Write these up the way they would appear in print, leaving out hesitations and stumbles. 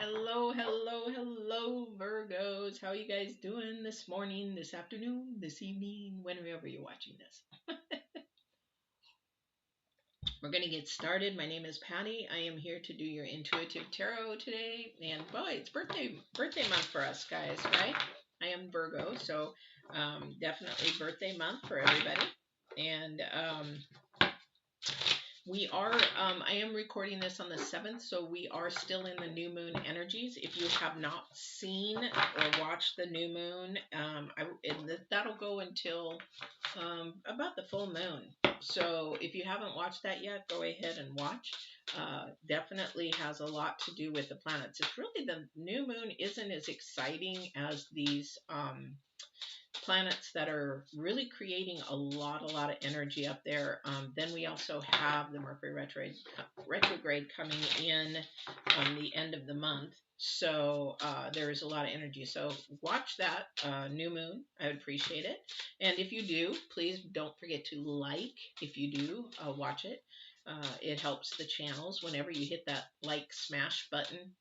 Hello, hello, hello, Virgos. How are you guys doing this morning, this afternoon, this evening, whenever you're watching this? We're going to get started. My name is Patti. I am here to do your intuitive tarot today. And boy, it's birthday month for us guys, right? I am Virgo, so definitely birthday month for everybody. And we are, I am recording this on the 7th, so we are still in the new moon energies. If you have not seen or watched the new moon, that'll go until about the full moon. So if you haven't watched that yet, go ahead and watch. Definitely has a lot to do with the planets. It's really, the new moon isn't as exciting as these planets that are really creating a lot of energy up there. Then we also have the Mercury retrograde coming in on the end of the month. So there's a lot of energy. So watch that new moon. I would appreciate it. And if you do, please don't forget to like. If you do watch it, it helps the channels whenever you hit that like smash button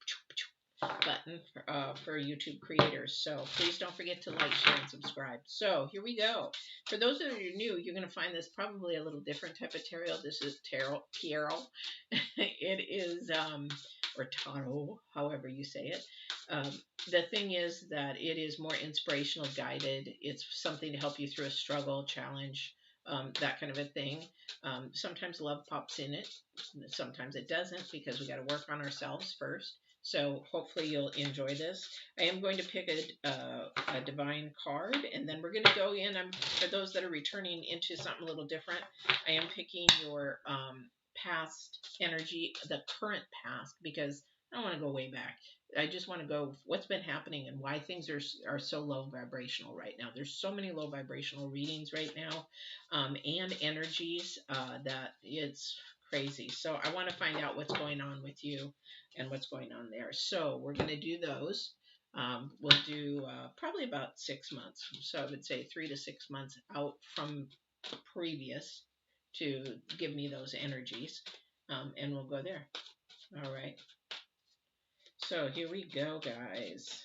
for YouTube creators. So please don't forget to like, share, and subscribe. So here we go. For those that are new, you're going to find this probably a little different type of tarot. This is tarot. It is, or tarot, however you say it. The thing is that it is more inspirational, guided. It's something to help you through a struggle, challenge, that kind of a thing. Sometimes love pops in it. Sometimes it doesn't, because we got to work on ourselves first. So hopefully you'll enjoy this. I am going to pick a divine card, and then we're going to go in. For those that are returning into something a little different, I am picking your past energy, the current past, because I don't want to go way back. I just want to go what's been happening and why things are so low vibrational right now. There's so many low vibrational readings right now, and energies that it's crazy. So I want to find out what's going on with you and what's going on there. So we're going to do those. We'll do probably about 6 months. So I would say 3 to 6 months out from previous to give me those energies. And we'll go there. All right. So here we go, guys.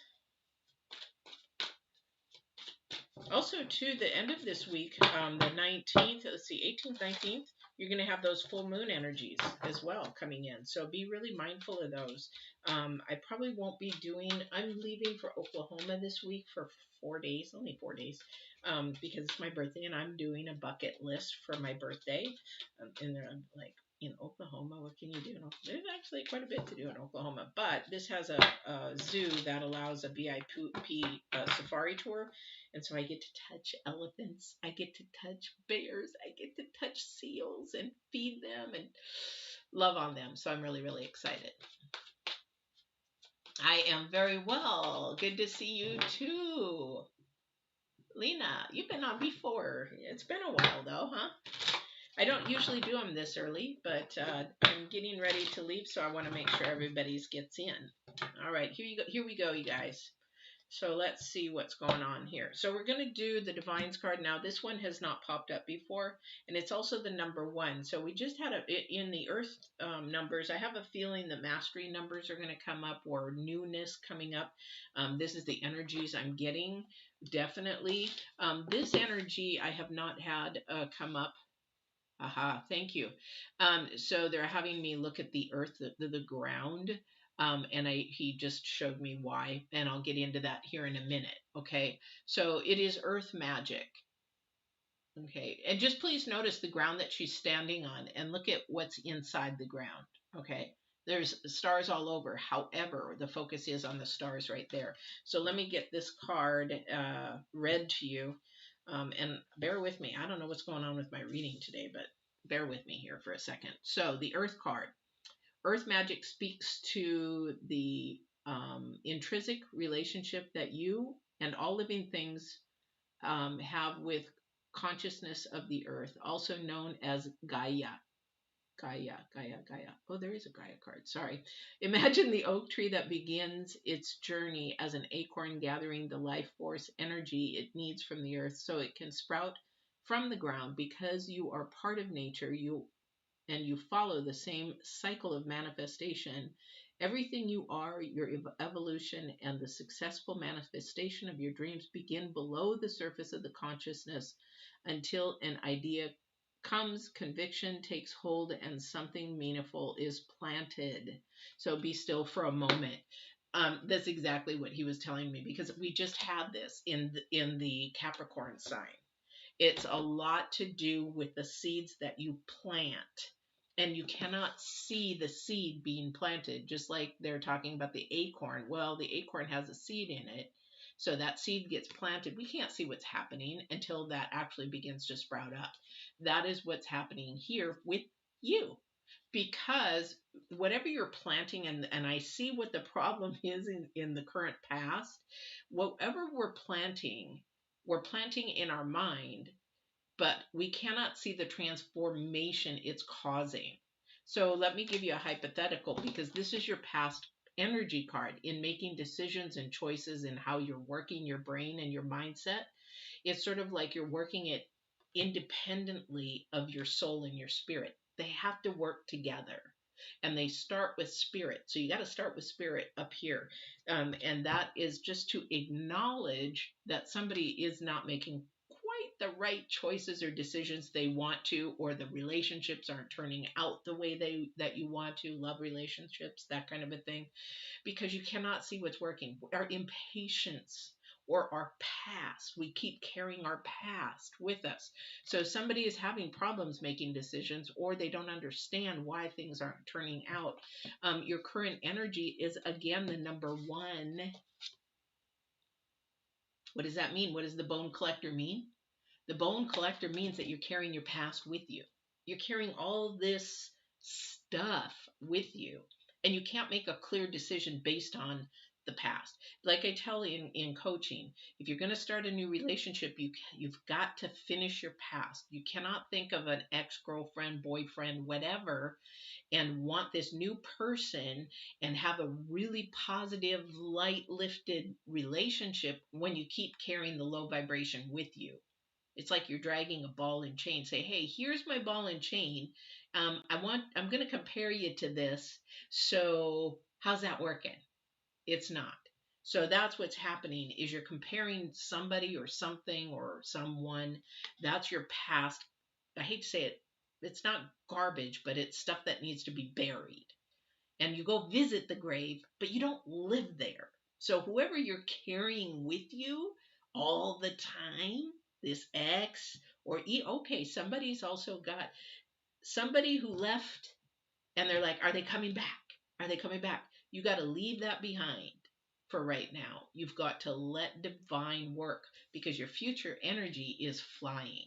Also, to the end of this week, the 19th, let's see, 18th, 19th, you're going to have those full moon energies as well coming in. So be really mindful of those. I probably won't be doing, I'm leaving for Oklahoma this week for 4 days, only 4 days, because it's my birthday and I'm doing a bucket list for my birthday. And I'm like, in Oklahoma, what can you do? There's actually quite a bit to do in Oklahoma, but this has a zoo that allows a VIP safari tour. And so I get to touch elephants, I get to touch bears, I get to touch seals and feed them and love on them. So I'm really, really excited. I am very well. Good to see you too. Lena, you've been on before. It's been a while though, huh? I don't usually do them this early, but I'm getting ready to leave, so I want to make sure everybody's gets in. All right, here we go, you guys. So let's see what's going on here. So we're going to do the Divines card now. This one has not popped up before, and it's also the number 1. So we just had in the Earth numbers. I have a feeling the mastery numbers are going to come up, or newness coming up. This is the energies I'm getting, definitely. This energy I have not had come up. Aha, thank you. So they're having me look at the earth, the ground, and he just showed me why, and I'll get into that here in a minute. Okay, so it is earth magic. Okay, and just please notice the ground that she's standing on, and look at what's inside the ground. Okay, there's stars all over. However, the focus is on the stars right there. So let me get this card read to you. And bear with me. I don't know what's going on with my reading today, but bear with me here for a second. So the Earth card. Earth magic speaks to the intrinsic relationship that you and all living things have with consciousness of the Earth, also known as Gaia. Gaia. Oh, there is a Gaia card. Sorry. Imagine the oak tree that begins its journey as an acorn, gathering the life force energy it needs from the earth so it can sprout from the ground. Because you are part of nature, you and you follow the same cycle of manifestation, everything you are, your evolution, and the successful manifestation of your dreams begin below the surface of the consciousness until an idea comes, conviction takes hold, and something meaningful is planted. So be still for a moment. That's exactly what he was telling me, because we just had this in the Capricorn sign. It's a lot to do with the seeds that you plant. And you cannot see the seed being planted, just like they're talking about the acorn. Well, the acorn has a seed in it. So that seed gets planted. We can't see what's happening until that actually begins to sprout up. That is what's happening here with you. Because whatever you're planting, and I see what the problem is in the current past, whatever we're planting in our mind, but we cannot see the transformation it's causing. So let me give you a hypothetical, because this is your past energy card in making decisions and choices in how you're working your brain and your mindset. It's sort of like you're working it independently of your soul and your spirit. They have to work together. And they start with spirit. So you got to start with spirit up here. And that is just to acknowledge that somebody is not making quite the right choices or decisions they want to, or the relationships aren't turning out the way that you want to, love relationships, that kind of a thing, because you cannot see what's working. Our impatience or our past, we keep carrying our past with us. So somebody is having problems making decisions, or they don't understand why things aren't turning out. Your current energy is, again, the number one. What does that mean? What does the bone collector mean? The bone collector means that you're carrying your past with you. You're carrying all this stuff with you, and you can't make a clear decision based on the past. Like I tell in coaching, if you're going to start a new relationship, you've got to finish your past. You cannot think of an ex-girlfriend, boyfriend, whatever, and want this new person and have a really positive, light lifted relationship when you keep carrying the low vibration with you. It's like you're dragging a ball and chain. Say, hey, here's my ball and chain. I'm going to compare you to this. So how's that working? It's not. So that's what's happening, is you're comparing somebody or something or someone. That's your past. I hate to say it. It's not garbage, but it's stuff that needs to be buried. And you go visit the grave, but you don't live there. So whoever you're carrying with you all the time, this ex, or okay, somebody's also got somebody who left, and they're like, are they coming back? Are they coming back? You got to leave that behind for right now. You've got to let divine work, because your future energy is flying.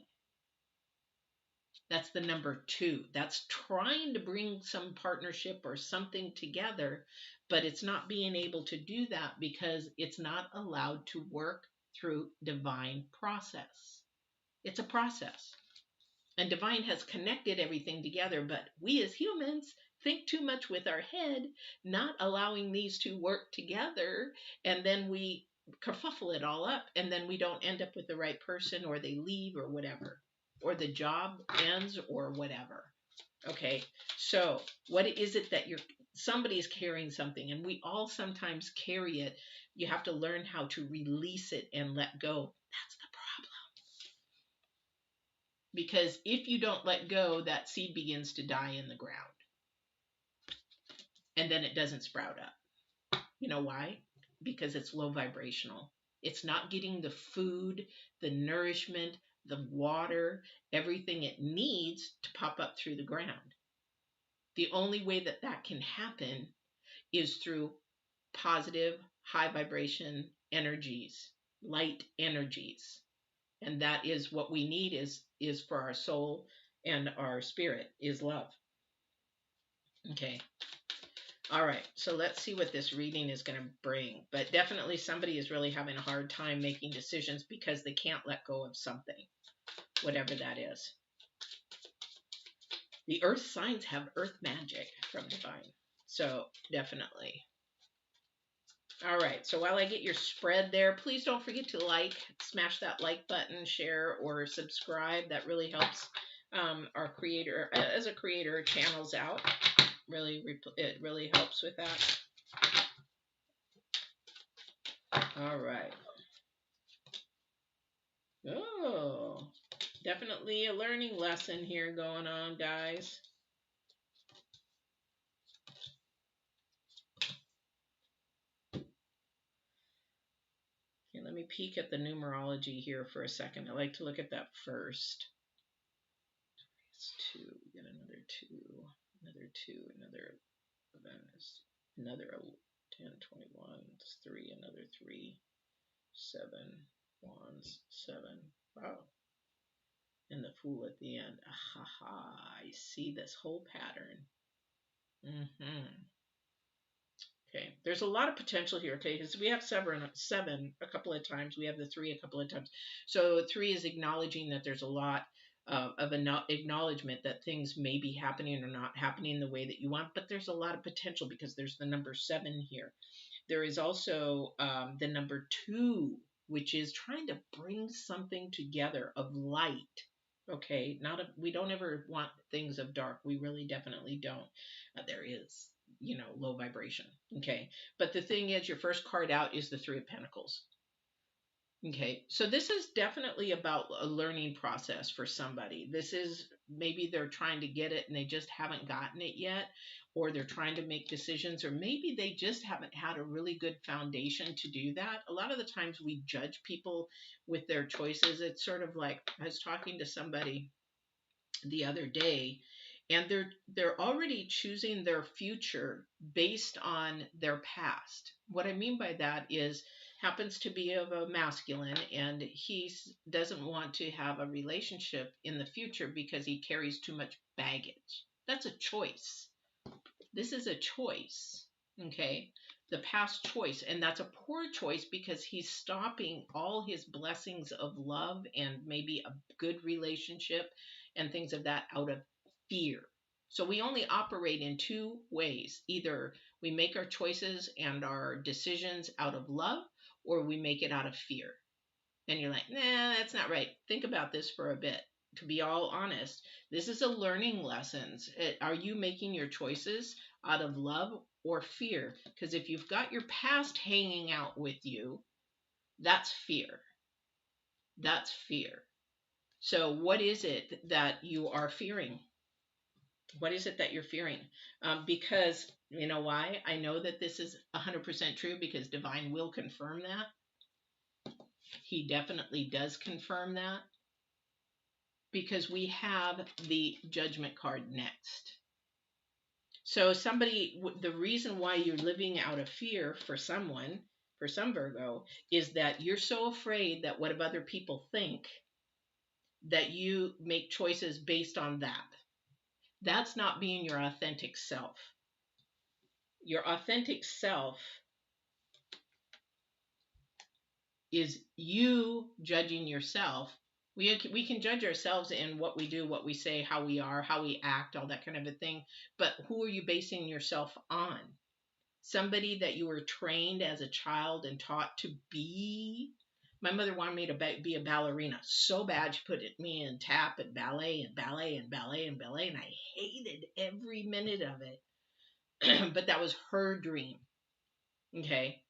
That's the number 2. That's trying to bring some partnership or something together, but it's not being able to do that because it's not allowed to work through divine process. It's a process. And divine has connected everything together, but we as humans think too much with our head, not allowing these to work together, and then we kerfuffle it all up, and then we don't end up with the right person, or they leave, or whatever, or the job ends, or whatever. Okay, so what is it that somebody's carrying something, and we all sometimes carry it. You have to learn how to release it and let go. That's the problem. Because if you don't let go, that seed begins to die in the ground. And then it doesn't sprout up. You know why? Because it's low vibrational. It's not getting the food, the nourishment, the water, everything it needs to pop up through the ground. The only way that that can happen is through positive, high vibration energies, light energies. And that is what we need, is for our soul and our spirit, is love. Okay. All right. So let's see what this reading is going to bring. But definitely somebody is really having a hard time making decisions because they can't let go of something, whatever that is. The earth signs have earth magic from divine. So definitely. All right, so while I get your spread there, please don't forget to smash that like button, share, or subscribe. That really helps our creator, as a creator, channels out. It really helps with that. All right. Oh, definitely a learning lesson here going on, guys. Okay, let me peek at the numerology here for a second. I like to look at that first. It's 2, we got another 2, another 2, another 11, another 10, 21, it's 3, another 3, 7, wands, 7. Wow. And the Fool at the end. Ha ha, I see this whole pattern. Okay, there's a lot of potential here, okay, because we have seven a couple of times. We have the 3 a couple of times. So 3 is acknowledging that there's a lot of acknowledgement that things may be happening or not happening the way that you want, but there's a lot of potential because there's the number 7 here. There is also the number 2, which is trying to bring something together of light. Okay, we don't ever want things of dark. We really definitely don't. There is, low vibration. Okay, but the thing is, your first card out is the 3 of Pentacles. Okay, so this is definitely about a learning process for somebody. This is maybe they're trying to get it and they just haven't gotten it yet, or they're trying to make decisions, or maybe they just haven't had a really good foundation to do that. A lot of the times we judge people with their choices. It's sort of like, I was talking to somebody the other day, and they're already choosing their future based on their past. What I mean by that is, happens to be of a masculine, and he doesn't want to have a relationship in the future because he carries too much baggage. That's a choice. This is a choice. Okay, the past choice, and that's a poor choice because he's stopping all his blessings of love and maybe a good relationship and things of that out of fear. So we only operate in 2 ways. Either we make our choices and our decisions out of love, or we make it out of fear. And you're like, nah, that's not right. Think about this for a bit. To be all honest, this is a learning lesson. Are you making your choices out of love or fear? Because if you've got your past hanging out with you, that's fear. That's fear. So what is it that you are fearing? What is it that you're fearing? Because you know why? I know that this is 100% true because Divine will confirm that. He definitely does confirm that. Because we have the Judgment card next. So the reason why you're living out of fear for someone, for some Virgo, is that you're so afraid that what if other people think, that you make choices based on that. That's not being your authentic self. Your authentic self is you judging yourself. We can judge ourselves in what we do, what we say, how we are, how we act, all that kind of a thing. But who are you basing yourself on? Somebody that you were trained as a child and taught to be. My mother wanted me to be a ballerina so bad. She put me in tap and ballet and ballet and ballet and ballet, and I hated every minute of it. But that was her dream. Okay.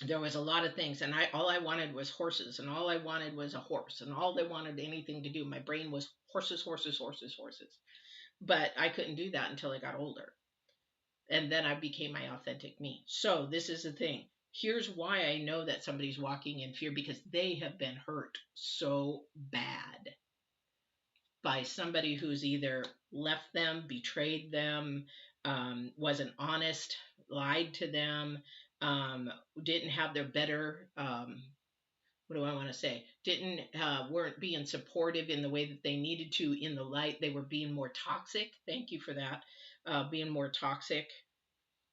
There was a lot of things, and all I wanted was horses, and all I wanted was a horse, and all they wanted anything to do. My brain was horses, horses, horses, horses. But I couldn't do that until I got older. And then I became my authentic me. So this is the thing. Here's why I know that somebody's walking in fear, because they have been hurt so bad by somebody who's either left them, betrayed them, wasn't honest, lied to them, didn't have their better, what do I want to say? Weren't being supportive in the way that they needed to in the light. They were being more toxic. Thank you for that. Being more toxic.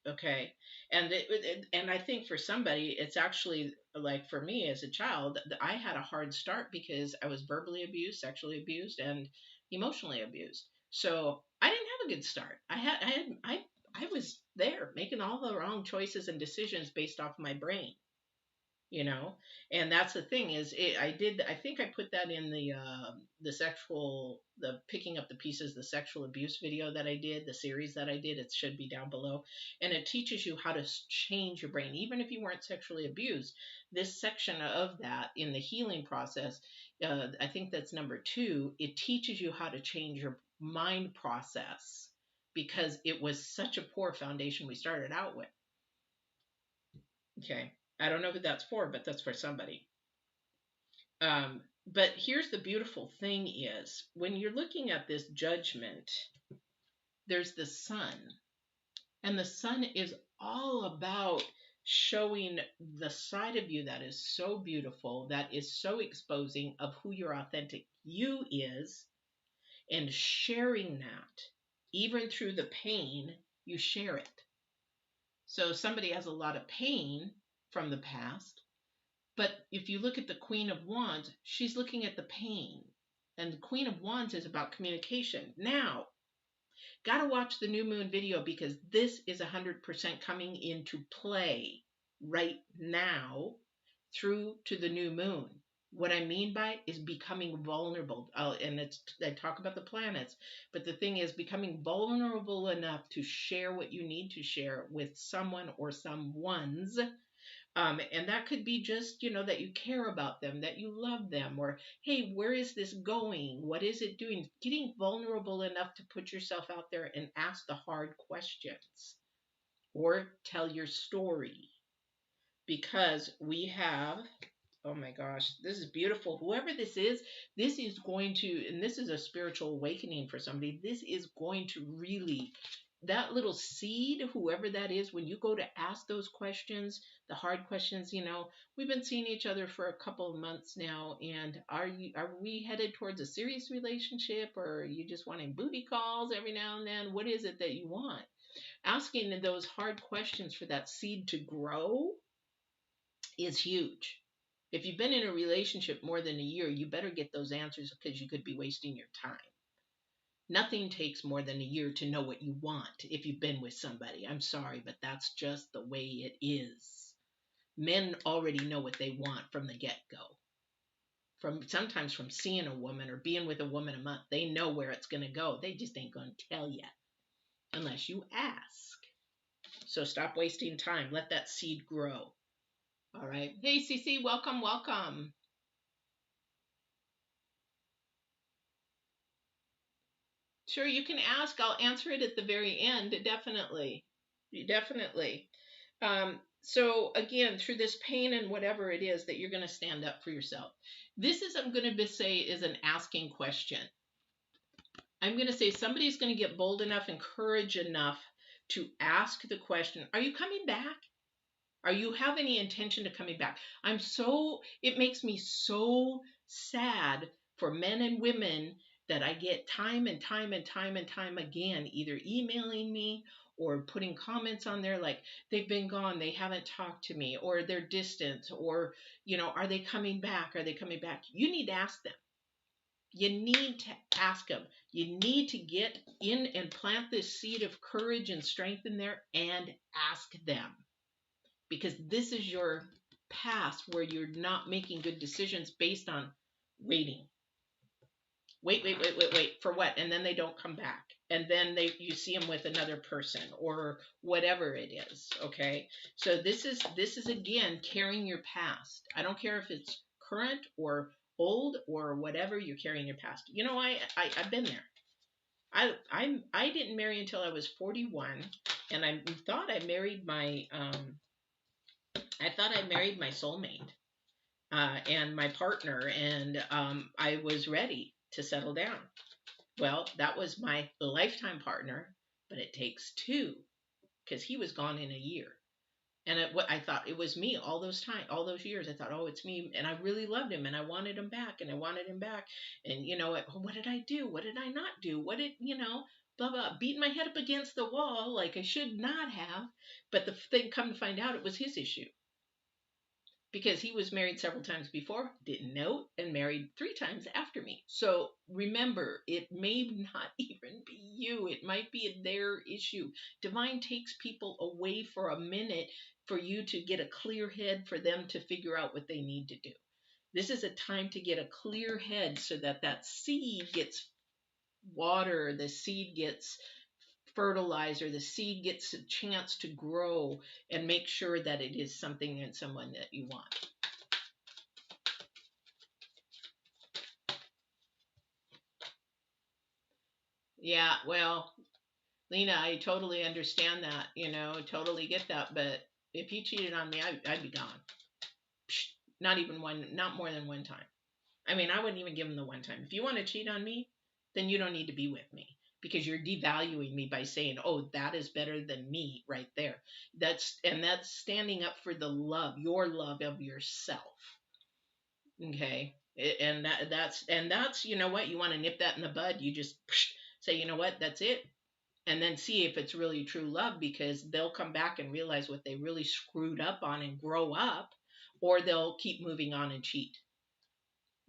Okay. And I think for somebody, it's actually like for me as a child, I had a hard start because I was verbally abused, sexually abused, and emotionally abused. So I didn't have a good start. I was there making all the wrong choices and decisions based off my brain. you know. And that's the thing is, I think I put that in the sexual, the picking up the pieces, the sexual abuse video that I did, the series that I did. It should be down below, and it teaches you how to change your brain, even if you weren't sexually abused. This section of that in the healing process, I think that's number 2. It teaches you how to change your mind process, because it was such a poor foundation we started out with. Okay. I don't know who that's for, but that's for somebody. But here's the beautiful thing is, when you're looking at this judgment, there's the sun. And the sun is all about showing the side of you that is so beautiful, that is so exposing of who your authentic you is, and sharing that. Even through the pain, you share it. So somebody has a lot of pain from the past, but if you look at the Queen of Wands, she's looking at the pain. And the Queen of Wands is about communication. Now, gotta watch the new moon video, because this is 100% coming into play right now through to the new moon. What I mean by is becoming vulnerable. And I talk about the planets, but the thing is becoming vulnerable enough to share what you need to share with someone or someone's. And that could be just, that you care about them, that you love them, or, hey, where is this going? What is it doing? Getting vulnerable enough to put yourself out there and ask the hard questions or tell your story. Because we have, oh my gosh, this is beautiful. Whoever this is going to, and this is a spiritual awakening for somebody. This is going to really, that little seed, whoever that is, when you go to ask those questions, the hard questions, we've been seeing each other for a couple of months now, and are we headed towards a serious relationship, or are you just wanting booty calls every now and then? What is it that you want? Asking those hard questions for that seed to grow is huge. If you've been in a relationship more than a year, you better get those answers, because you could be wasting your time. Nothing takes more than a year to know what you want if you've been with somebody. I'm sorry, but that's just the way it is. Men already know what they want from the get-go. Sometimes from seeing a woman or being with a woman a month, they know where it's going to go. They just ain't going to tell you unless you ask. So stop wasting time. Let that seed grow. All right. Hey, Cece, welcome, welcome. Sure, you can ask. I'll answer it at the very end. Definitely. Definitely. So again, through this pain and whatever it is that you're going to stand up for yourself. This is, I'm going to say, is an asking question. I'm going to say somebody's going to get bold enough and courage enough to ask the question, are you coming back? Are you have any intention of coming back? It makes me so sad for men and women that I get time and time and time and time again, either emailing me or putting comments on there like they've been gone, they haven't talked to me, or they're distant, or, are they coming back? Are they coming back? You need to ask them. You need to ask them. You need to get in and plant this seed of courage and strength in there and ask them. Because this is your past where you're not making good decisions based on waiting. Wait. For what? And then they don't come back. And then you see them with another person or whatever it is. Okay. So this is again, carrying your past. I don't care if it's current or old or whatever, you're carrying your past. I've been there. I didn't marry until I was 41, and I thought I married my soulmate and my partner, and I was ready to settle down. Well, that was my lifetime partner, but it takes 2, because he was gone in a year. And I thought it was me all those years. I thought, oh, it's me. And I really loved him, and I wanted him back, and I wanted him back. And, what did I do? What did I not do? What did, blah, blah, beating my head up against the wall like I should not have. But the thing, come to find out, it was his issue. because he was married several times before, didn't know, and married 3 times after me. So remember, it may not even be you, it might be their issue. Divine takes people away for a minute for you to get a clear head, for them to figure out what they need to do. This is a time to get a clear head so that that seed gets water, the seed gets fertilizer, the seed gets a chance to grow, and make sure that it is something and someone that you want. Yeah, well, Lena, I totally understand that, totally get that. But if you cheated on me, I'd be gone. Psh, not even one, not more than one time. I mean, I wouldn't even give him the one time. If you want to cheat on me, then you don't need to be with me, because you're devaluing me by saying, "Oh, that is better than me," right there. That's standing up for the love, your love of yourself. Okay, and that's you know what, you want to nip that in the bud. You just say, you know what, that's it, and then see if it's really true love, because they'll come back and realize what they really screwed up on and grow up, or they'll keep moving on and cheat.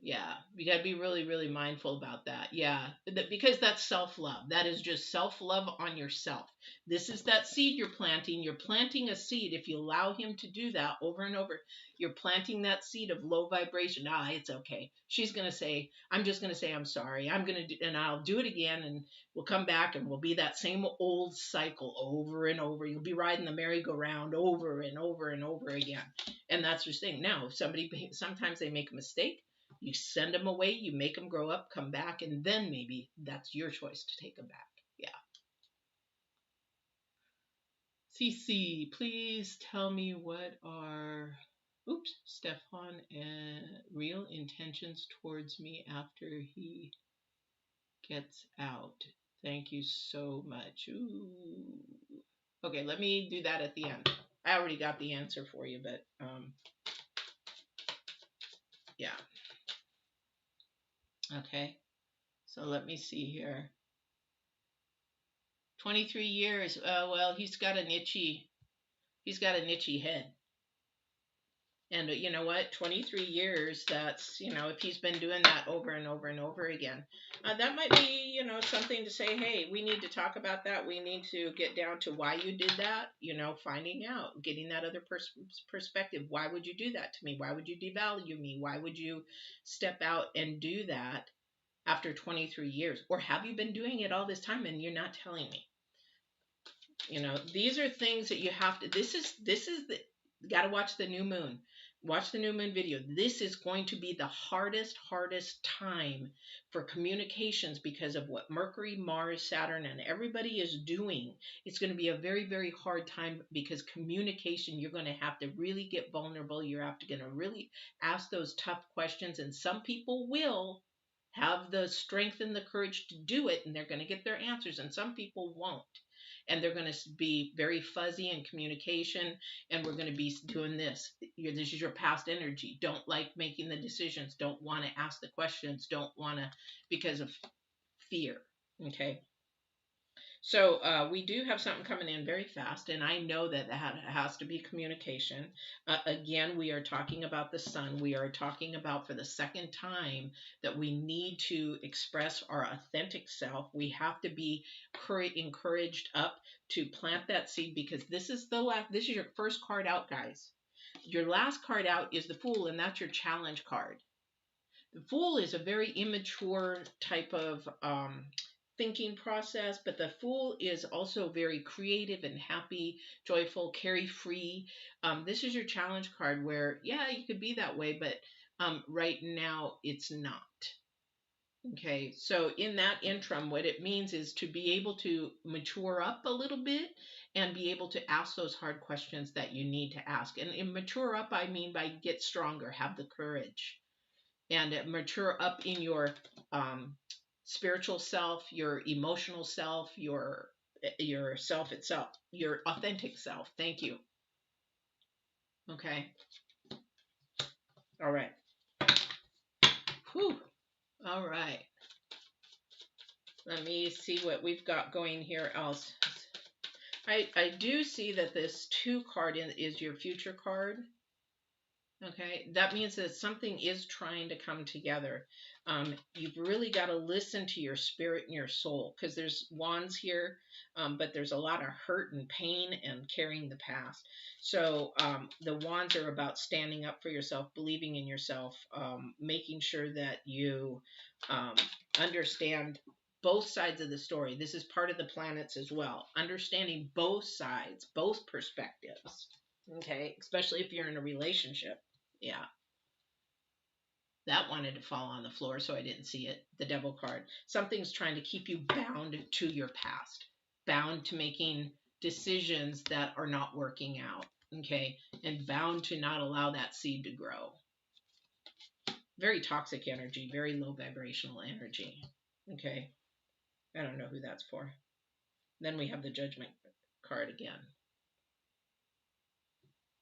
Yeah, you got to be really, really mindful about that. Yeah, because that's self love. That is just self love on yourself. This is that seed you're planting. You're planting a seed. If you allow him to do that over and over, you're planting that seed of low vibration. Ah, it's okay. She's going to say, I'm just going to say, I'm sorry. I'm going to do, and I'll do it again. And we'll come back and we'll be that same old cycle over and over. You'll be riding the merry-go-round over and over and over again. And that's your thing. Now, if sometimes they make a mistake, you send them away, you make them grow up, come back, and then maybe that's your choice to take them back. Yeah. CC, please tell me what are, Stefan, real intentions towards me after he gets out. Thank you so much. Ooh. Okay, let me do that at the end. I already got the answer for you, but yeah. Okay, so let me see here. 23 years. Well, he's got an itchy head. And you know what? 23 years, that's, if he's been doing that over and over and over again, that might be, something to say, hey, we need to talk about that. We need to get down to why you did that, finding out, getting that other perspective. Why would you do that to me? Why would you devalue me? Why would you step out and do that after 23 years? Or have you been doing it all this time and you're not telling me? These are things that you have to, this is the, you got to watch the new moon. Watch the new moon video. This is going to be the hardest time for communications, because of what Mercury, Mars, Saturn, and everybody is doing. It's going to be a very, very hard time, because communication, you're going to have to really get vulnerable. You're going to really ask those tough questions, and some people will have the strength and the courage to do it, and they're going to get their answers, and some people won't, and they're going to be very fuzzy in communication, and we're going to be doing this. This is your past energy. Don't like making the decisions. Don't want to ask the questions. Don't want to, because of fear. Okay. So we do have something coming in very fast, and I know that has to be communication. Again, we are talking about the sun. We are talking about, for the second time, that we need to express our authentic self. We have to be encouraged up to plant that seed, because this is this is your first card out, guys. Your last card out is the Fool, and that's your challenge card. The Fool is a very immature type of thinking process, but the Fool is also very creative and happy, joyful, carefree. This is your challenge card, where, yeah, you could be that way, but right now it's not. Okay, so in that interim, what it means is to be able to mature up a little bit and be able to ask those hard questions that you need to ask. And in mature up, I mean by get stronger, have the courage, and mature up in your spiritual self, your emotional self, your self itself, your authentic self. Thank you. Okay. All right. Whew. All right. Let me see what we've got going here else. I do see that this 2 card is your future card. Okay, that means that something is trying to come together. You've really got to listen to your spirit and your soul, because there's wands here, but there's a lot of hurt and pain and carrying the past. So the wands are about standing up for yourself, believing in yourself, making sure that you um, understand both sides of the story. This is part of the planets as well, understanding both sides, both perspectives. Okay, especially if you're in a relationship. Yeah, that wanted to fall on the floor, so I didn't see it. The devil card. Something's trying to keep you bound to your past, bound to making decisions that are not working out. Okay, and bound to not allow that seed to grow. Very toxic energy, very low vibrational energy. Okay, I don't know who that's for. Then we have the judgment card again.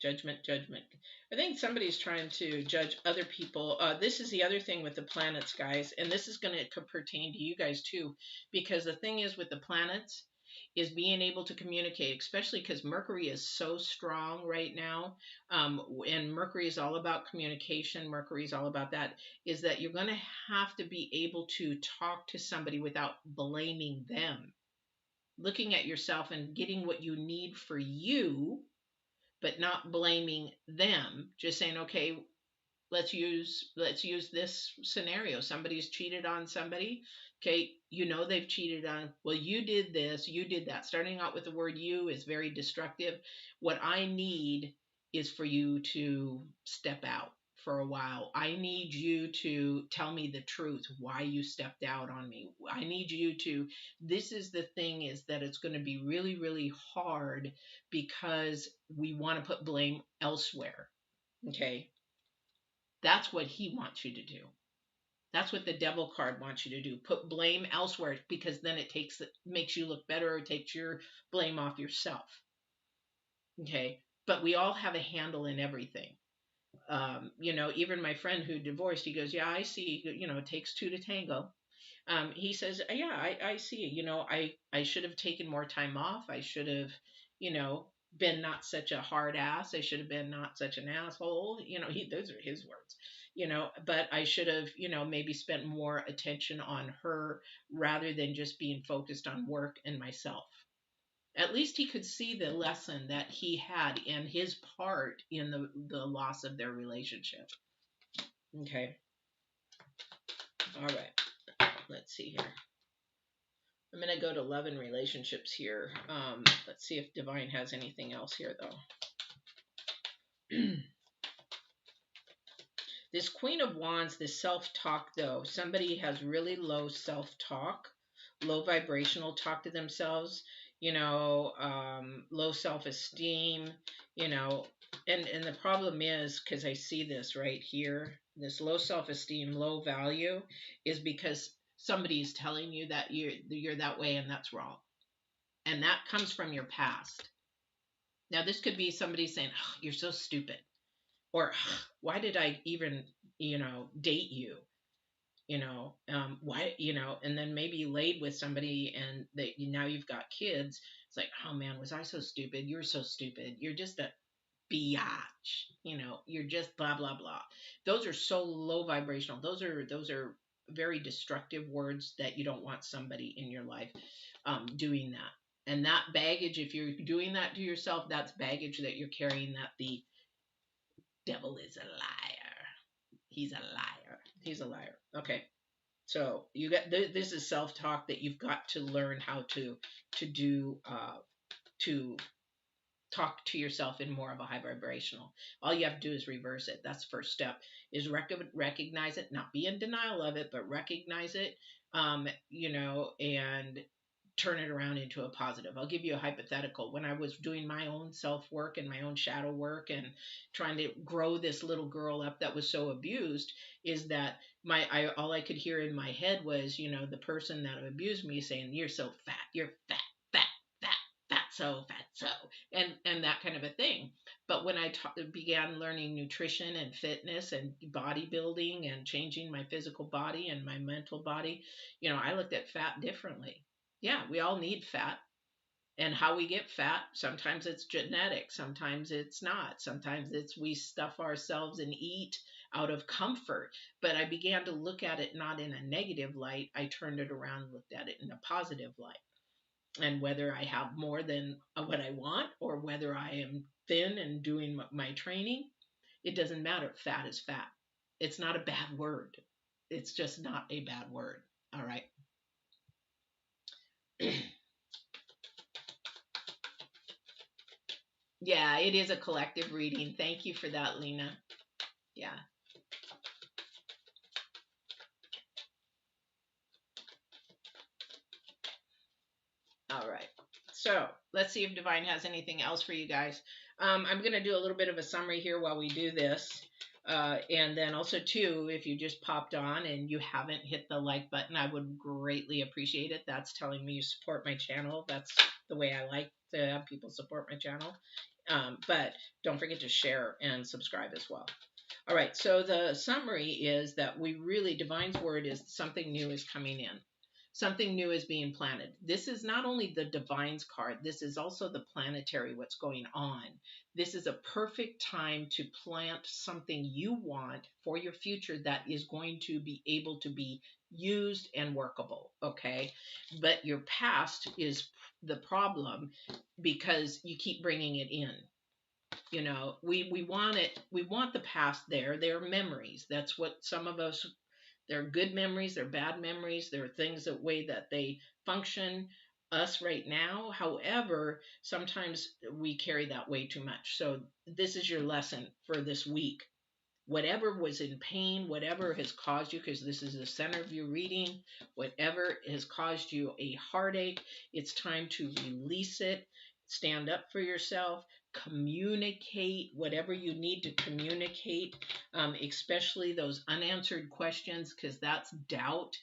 Judgment, judgment. I think somebody's trying to judge other people. This is the other thing with the planets, guys, and this is going to pertain to you guys too, because the thing is with the planets is being able to communicate, especially because Mercury is so strong right now, and Mercury is all about communication. Mercury is all about that. Is that you're going to have to be able to talk to somebody without blaming them, looking at yourself and getting what you need for you, but not blaming them, just saying, okay, let's use this scenario. Somebody's cheated on somebody. Okay, they've cheated on, well, you did this, you did that. Starting out with the word you is very destructive. What I need is for you to step out for a while. I need you to tell me the truth, why you stepped out on me. I need you to, this is the thing, is that it's going to be really, really hard because we want to put blame elsewhere. Okay, that's what he wants you to do. That's what the devil card wants you to do. Put blame elsewhere, because then it makes you look better, or takes your blame off yourself. Okay. But we all have a handle in everything. Even my friend who divorced, he goes, yeah, I see, it takes two to tango. He says, yeah, I see. I should have taken more time off. I should have, been not such a hard ass. I should have been not such an asshole. Those are his words. But I should have, maybe spent more attention on her rather than just being focused on work and myself. At least he could see the lesson that he had and his part in the loss of their relationship. Okay. All right. Let's see here. I'm going to go to love and relationships here. Let's see if Divine has anything else here, though. This Queen of Wands, this self-talk, though, somebody has really low self-talk, low vibrational talk to themselves, low self-esteem, and the problem is, because I see this right here, this low self-esteem, low value, is because somebody's telling you that you're that way, and that's wrong. And that comes from your past. Now, this could be somebody saying, oh, you're so stupid. Or why did I even, date you? Why, and then maybe you laid with somebody and now you've got kids. It's like, oh man, was I so stupid? You're so stupid. You're just a biatch. You're just blah, blah, blah. Those are so low vibrational. Those are very destructive words that you don't want somebody in your life doing that. And that baggage, if you're doing that to yourself, that's baggage that you're carrying, that the devil is a liar. He's a liar. He's a liar. Okay. So you got this is self-talk that you've got to learn how to do to talk to yourself in more of a high vibrational. All you have to do is reverse it. That's the first step, is recognize it, not be in denial of it, but recognize it, and turn it around into a positive. I'll give you a hypothetical. When I was doing my own self work and my own shadow work and trying to grow this little girl up that was so abused, is that all I could hear in my head was, the person that abused me saying, "You're so fat. You're fat, fat, fat, fat so," and that kind of a thing. But when I began learning nutrition and fitness and bodybuilding and changing my physical body and my mental body, I looked at fat differently. Yeah, we all need fat. And how we get fat, sometimes it's genetic, sometimes it's not. Sometimes it's we stuff ourselves and eat out of comfort. But I began to look at it not in a negative light. I turned it around and looked at it in a positive light. And whether I have more than what I want, or whether I am thin and doing my training, it doesn't matter. Fat is fat. It's not a bad word. It's just not a bad word. All right. Yeah, it is a collective reading. Thank you for that, Lena. Yeah. All right. So let's see if Divine has anything else for you guys. I'm going to do a little bit of a summary here while we do this. And then also, too, if you just popped on and you haven't hit the like button, I would greatly appreciate it. That's telling me you support my channel. That's the way I like to have people support my channel. But don't forget to share and subscribe as well. All right. So the summary is that we really, Divine's word is something new is coming in. Something new is being planted. This is not only the Divine's card, this is also the planetary, what's going on. This is a perfect time to plant something you want for your future that is going to be able to be used and workable, okay? But your past is the problem because you keep bringing it in. You know, we want it, we want the past there. They're memories. That's what some of us, they're good memories, they're bad memories, there are things that way that they function us right now. However, sometimes we carry that way too much. So this is your lesson for this week. Whatever was in pain, whatever has caused you, because this is the center of your reading, whatever has caused you a heartache, it's time to release it. Stand up for yourself, communicate whatever you need to communicate, especially those unanswered questions, because that's doubt.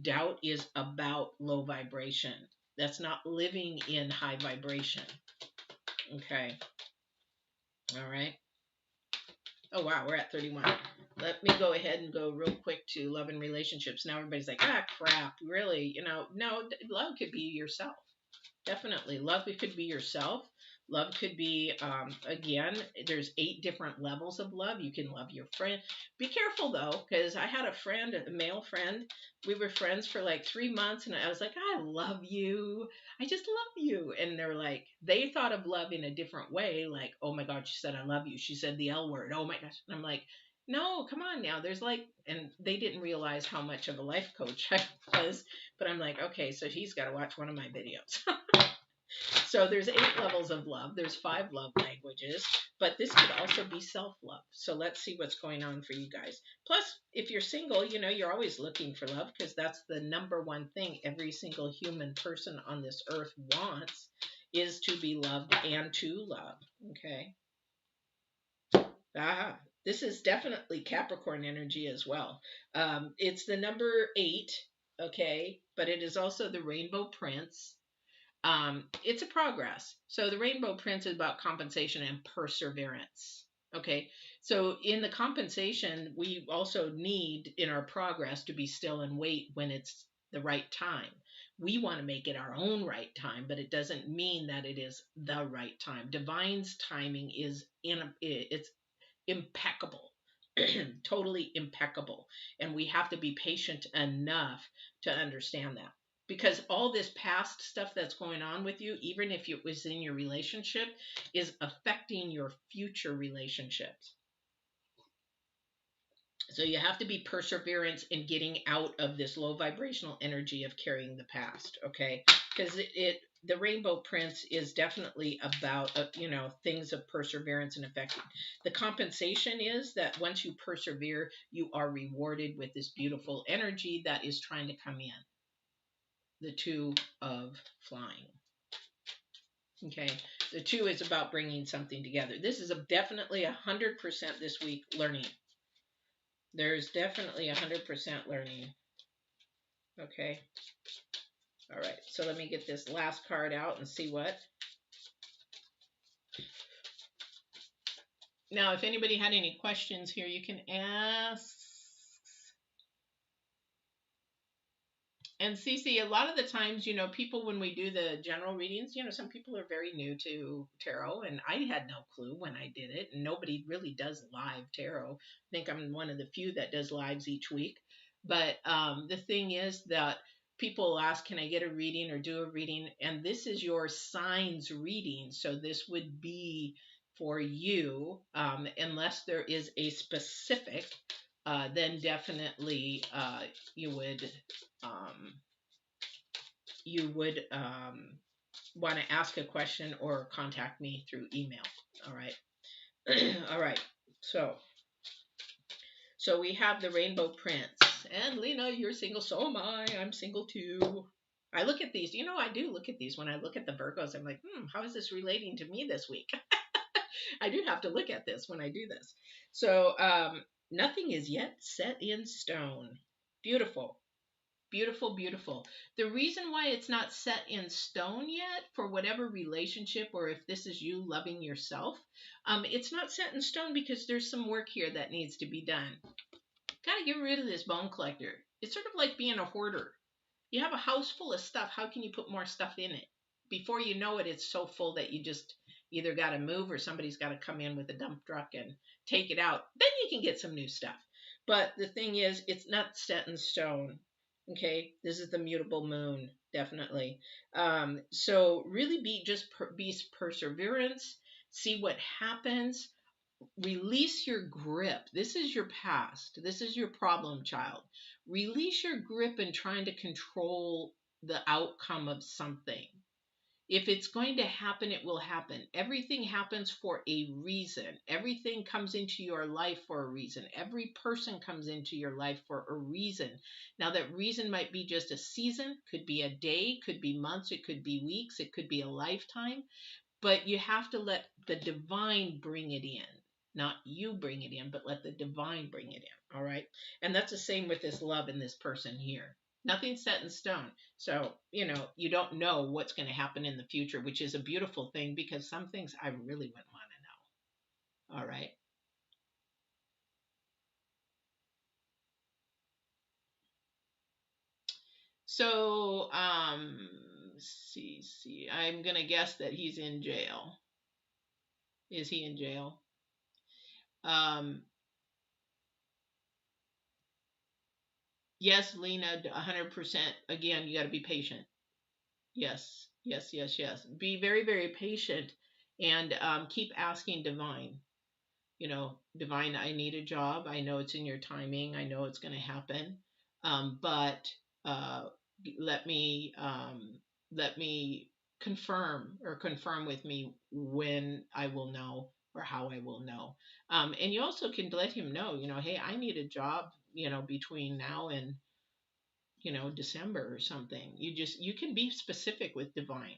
Doubt is about low vibration. That's not living in high vibration. Okay. All right. Oh, wow, we're at 31. Let me go ahead and go real quick to love and relationships. Now everybody's like, ah, crap, really? You know, no, love could be yourself. Definitely. Love could be yourself. Love could be, again, there's 8 different levels of love. You can love your friend. Be careful, though, because I had a friend, a male friend. We were friends for like 3 months, and I was like, I love you. I just love you. And they're like, they thought of love in a different way. Like, oh my God, she said, I love you. She said the L word. Oh my gosh. And I'm like, no, come on now. There's like, and they didn't realize how much of a life coach I was. But I'm like, okay, so he's got to watch one of my videos. So there's 8 levels of love. There's 5 love languages, but this could also be self-love. So let's see what's going on for you guys. Plus, if you're single, you know, you're always looking for love because that's the number one thing every single human person on this earth wants is to be loved and to love. Okay. Ah, this is definitely Capricorn energy as well. It's the number 8. Okay. But it is also the Rainbow Prince. It's a progress. So the Rainbow Prince is about compensation and perseverance. Okay. So in the compensation, we also need in our progress to be still and wait when it's the right time. We want to make it our own right time, but it doesn't mean that it is the right time. Divine's timing is it's impeccable. Totally impeccable. And we have to be patient enough to understand that. Because all this past stuff that's going on with you, even if it was in your relationship, is affecting your future relationships. So you have to be perseverance in getting out of this low vibrational energy of carrying the past, okay? Because the Rainbow Prince is definitely about, you know, things of perseverance and affecting. The compensation is that once you persevere, you are rewarded with this beautiful energy that is trying to come in. The 2 of flying. Okay, the 2 is about bringing something together. This is definitely 100% this week learning. There's definitely 100% learning. Okay. All right. So let me get this last card out and see what. Now, if anybody had any questions here, you can ask. And Cece, a lot of the times, people, when we do the general readings, some people are very new to tarot, and I had no clue when I did it. And nobody really does live tarot. I think I'm one of the few that does lives each week. But the thing is that people ask, can I get a reading or do a reading? And this is your signs reading. So this would be for you, unless there is a specific, then definitely you would um, want to ask a question or contact me through email. All right. All right. So we have the Rainbow Prince. And Lena, you're single. So am I. I'm single too. I look at these. I do look at these. When I look at the Virgos, I'm like, how is this relating to me this week? I do have to look at this when I do this. So nothing is yet set in stone. Beautiful. Beautiful, beautiful. The reason why it's not set in stone yet, for whatever relationship, or if this is you loving yourself, it's not set in stone because there's some work here that needs to be done. Got to get rid of this bone collector. It's sort of like being a hoarder. You have a house full of stuff. How can you put more stuff in it? Before you know it, it's so full that you just either got to move or somebody's got to come in with a dump truck and take it out. Then you can get some new stuff. But the thing is, it's not set in stone. Okay, this is the mutable moon, definitely. So really be perseverance. See what happens. Release your grip. This is your past. This is your problem child. Release your grip in trying to control the outcome of something. If it's going to happen, it will happen. Everything happens for a reason. Everything comes into your life for a reason. Every person comes into your life for a reason. Now, that reason might be just a season, could be a day, could be months, it could be weeks, it could be a lifetime. But you have to let the divine bring it in. Not you bring it in, but let the divine bring it in. All right. And that's the same with this love in this person here. Nothing's set in stone. So, you don't know what's going to happen in the future, which is a beautiful thing because some things I really wouldn't want to know. All right. So, see, I'm going to guess that he's in jail. Is he in jail? Yes, Lena, 100%. Again, you got to be patient. Yes, yes, yes, yes. Be very, very patient and keep asking divine. Divine, I need a job. I know it's in your timing. I know it's going to happen. But uh, let me confirm with me when I will know or how I will know. And you also can let him know, hey, I need a job, between now and December or something. You can be specific with divine.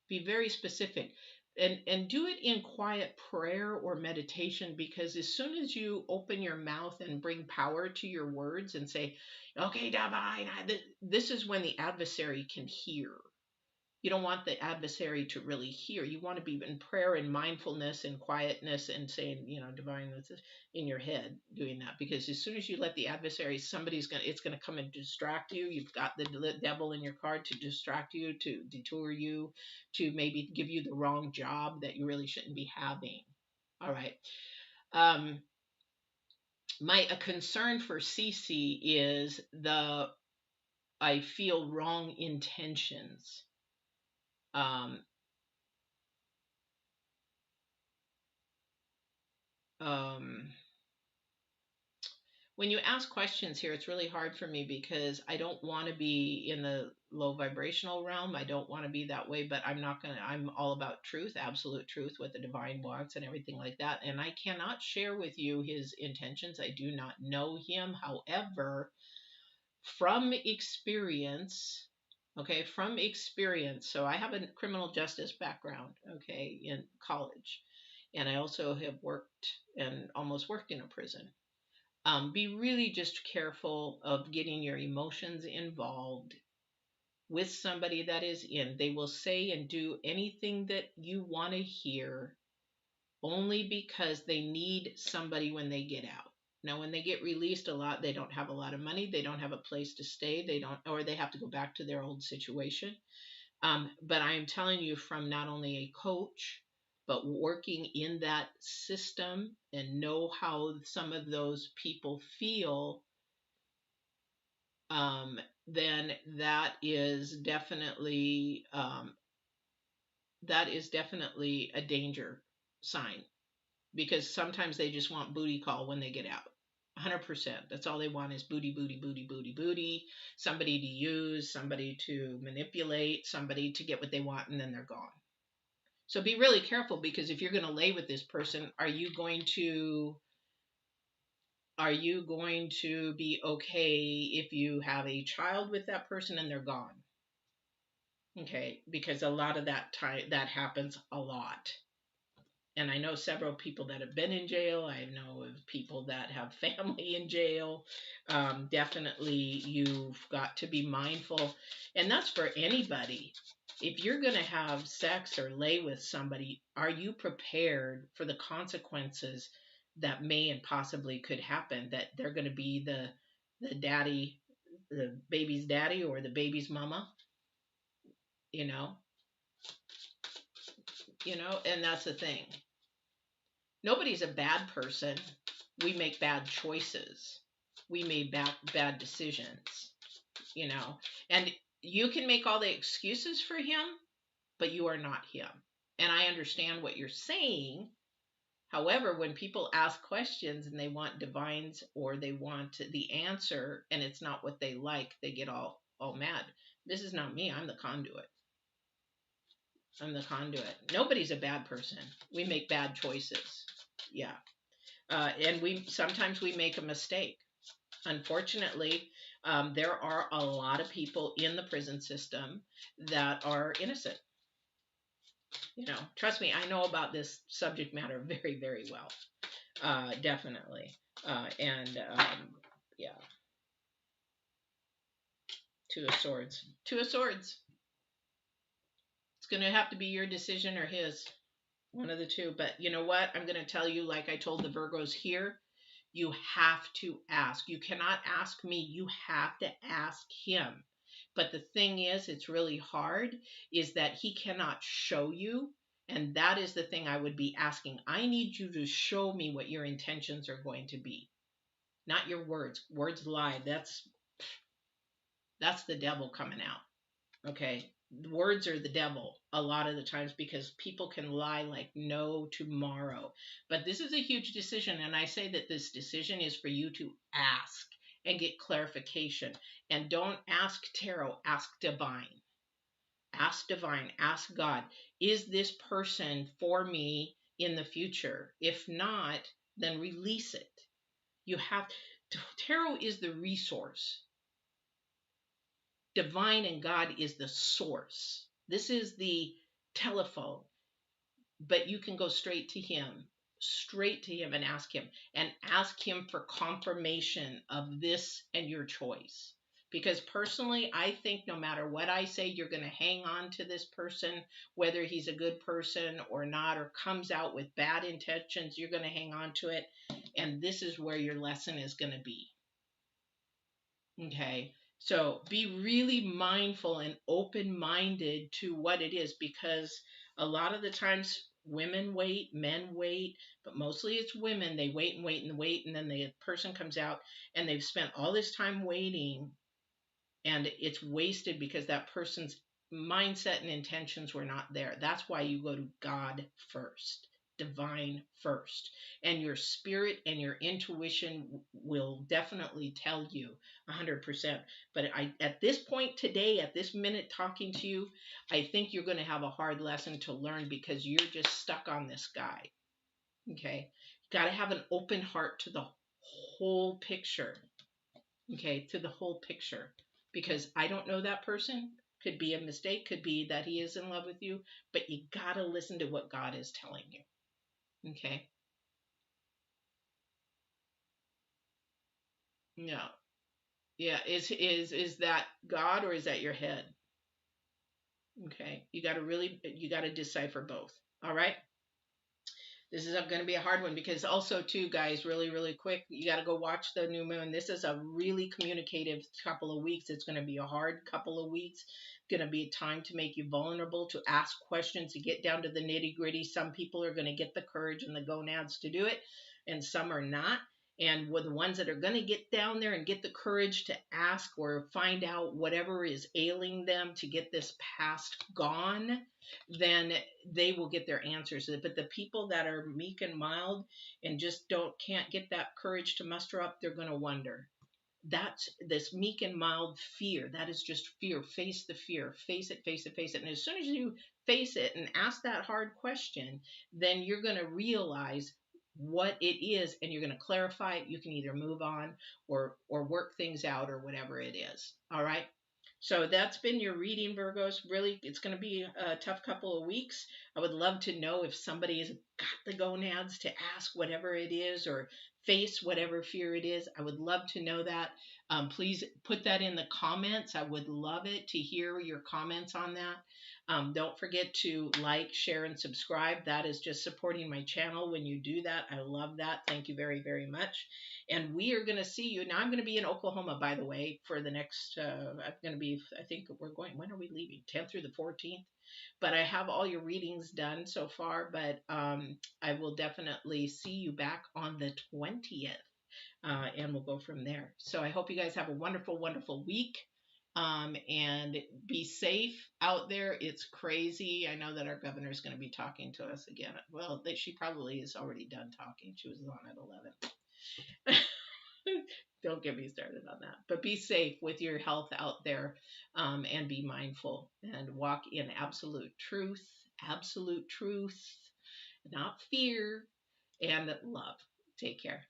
Be very specific. And do it in quiet prayer or meditation, because as soon as you open your mouth and bring power to your words and say, okay, divine, this is when the adversary can hear. You don't want the adversary to really hear. You want to be in prayer and mindfulness and quietness and saying, divine, this is in your head doing that. Because as soon as you let the adversary, it's going to come and distract you. You've got the devil in your card to distract you, to detour you, to maybe give you the wrong job that you really shouldn't be having. All right. A concern for Cece is I feel wrong intentions. Um, when you ask questions here, it's really hard for me because I don't want to be in the low vibrational realm. I don't want to be that way, but I'm all about truth, absolute truth, what the divine wants and everything like that. And I cannot share with you his intentions. I do not know him. However, from experience, so I have a criminal justice background, in college. And I also have worked and almost worked in a prison. Be really just careful of getting your emotions involved with somebody that is in. They will say and do anything that you want to hear only because they need somebody when they get out. Now, when they get released a lot, they don't have a lot of money. They don't have a place to stay. They don't, or they have to go back to their old situation. But I am telling you from not only a coach, but working in that system and know how some of those people feel, then that is definitely a danger sign, because sometimes they just want booty call when they get out. 100%. That's all they want is booty, booty, booty, booty, booty. Somebody to use, somebody to manipulate, somebody to get what they want, and then they're gone. So be really careful, because if you're going to lay with this person, are you going to be okay if you have a child with that person and they're gone? Okay, because a lot of that happens a lot. And I know several people that have been in jail. I know of people that have family in jail. Definitely, you've got to be mindful. And that's for anybody. If you're going to have sex or lay with somebody, are you prepared for the consequences that may and possibly could happen? That they're going to be the daddy, the baby's daddy, or the baby's mama, you know? And that's the thing. Nobody's a bad person. We make bad choices. We made bad decisions, and you can make all the excuses for him, but you are not him. And I understand what you're saying. However, when people ask questions and they want divines, or they want the answer and it's not what they like, they get all mad. This is not me. I'm the conduit. Nobody's a bad person. We make bad choices. Yeah. And sometimes we make a mistake. Unfortunately, there are a lot of people in the prison system that are innocent. Trust me, I know about this subject matter very, very well. Definitely. Yeah. Two of Swords. Two of Swords. It's going to have to be your decision or his. One of the two. But you know what? I'm going to tell you, like I told the Virgos here, you have to ask. You cannot ask me. You have to ask him. But the thing is, it's really hard, is that he cannot show you. And that is the thing I would be asking. I need you to show me what your intentions are going to be. Not your words. Words lie. That's the devil coming out. Okay? Words are the devil a lot of the times, because people can lie like no tomorrow. But this is a huge decision, and I say that this decision is for you to ask and get clarification. And don't ask tarot, ask divine. Ask divine, ask God, is this person for me in the future? If not, then release it. Tarot is the resource. Divine and God is the source. This is the telephone, but you can go straight to him and ask him for confirmation of this and your choice. Because personally, I think no matter what I say, you're going to hang on to this person, whether he's a good person or not, or comes out with bad intentions, you're going to hang on to it. And this is where your lesson is going to be. Okay. So be really mindful and open-minded to what it is, because a lot of the times women wait, men wait, but mostly it's women. They wait and wait and wait, and then the person comes out and they've spent all this time waiting, and it's wasted because that person's mindset and intentions were not there. That's why you go to God first, divine first, and your spirit and your intuition will definitely tell you 100%. But at this point today, at this minute talking to you, I think you're going to have a hard lesson to learn, because you're just stuck on this guy. Okay. You got to have an open heart to the whole picture. Okay. To the whole picture. Because I don't know that person. Could be a mistake. Could be that he is in love with you. But you got to listen to what God is telling you. Okay. No. Yeah. Is that God, or is that your head? Okay. You got to decipher both. All right. This is going to be a hard one because also too, guys, really, really quick, you got to go watch the new moon. This is a really communicative couple of weeks. It's going to be a hard couple of weeks. Going to be a time to make you vulnerable, to ask questions, to get down to the nitty gritty. Some people are going to get the courage and the gonads to do it, and some are not. And with the ones that are going to get down there and get the courage to ask or find out whatever is ailing them to get this past gone, then they will get their answers. But the people that are meek and mild and just can't get that courage to muster up, they're going to wonder. That's this meek and mild fear. That is just fear. Face the fear. Face it, face it, face it. And as soon as you face it and ask that hard question, then you're going to realize what it is and you're going to clarify it. You can either move on or work things out or whatever it is. All right. So that's been your reading, Virgos. Really, it's going to be a tough couple of weeks. I would love to know if somebody has got the gonads to ask whatever it is or face whatever fear it is. I would love to know that. Please put that in the comments. I would love it to hear your comments on that. Don't forget to like, share, and subscribe. That is just supporting my channel when you do that. I love that. Thank you very, very much. And we are going to see you. Now, I'm going to be in Oklahoma, by the way, for the next, I'm going to be, I think we're going, when are we leaving? 10th through the 14th. But I have all your readings done so far, but I will definitely see you back on the 20th. And we'll go from there. So I hope you guys have a wonderful, wonderful week. And be safe out there. It's crazy. I know that our governor is going to be talking to us again. Well, she probably is already done talking. She was on at 11. Don't get me started on that. But be safe with your health out there, and be mindful and walk in absolute truth, not fear, and love. Take care.